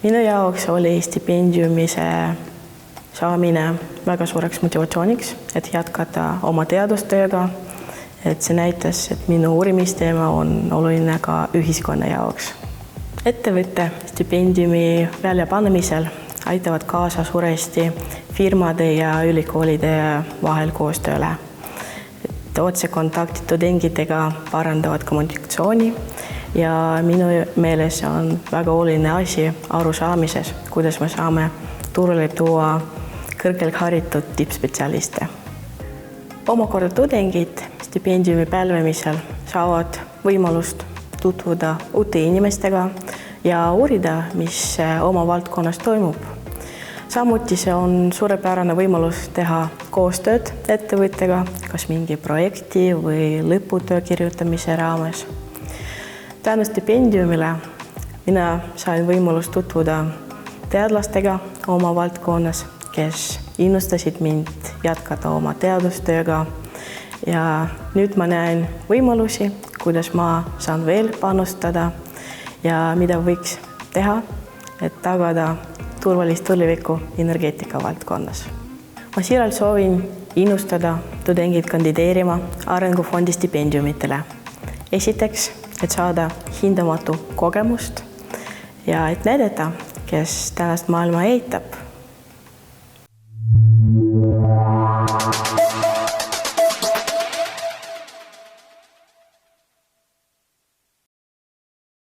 Minu jaoks oli stipendiumi saamine väga suureks motivatsiooniks, et jätkata oma teadustööga. Et see näitas, et minu uurimisteema on oluline ka ühiskonna jaoks. Ettevõtte stipendiumi väljapanemisel aitavad kaasa suuresti firmade ja ülikoolide vahel koostööle. Otsekontaktid tudengitega parandavad kommunikatsiooni ja minu meeles on väga oluline asi arusaamises, kuidas me saame turule tuua kõrgelt haritud tippspetsialiste. Omakorda tudengid stipendiumi pälvimisel saavad võimalust tutvuda uute inimestega ja uurida, mis oma valdkonnas toimub. Samuti see on suurepärane võimalus teha koostööd ettevõttega, kas mingi projekti või lõputöö kirjutamise raames. Tänu stipendiumile mina sain võimalus tutvuda teadlastega oma valdkonnas, kes innustasid mind jätkata oma teadustööga. Ja nüüd ma näen võimalusi, kuidas ma saan veel panustada ja mida võiks teha, et tagada turvalist tulevikku energeetika valdkonnas. Ma siiralt soovin innustada tudengid kandideerima Arengufondi stipendiumitele. Esiteks, et saada hindamatu kogemust ja et näidata, kes tänast maailma eitab.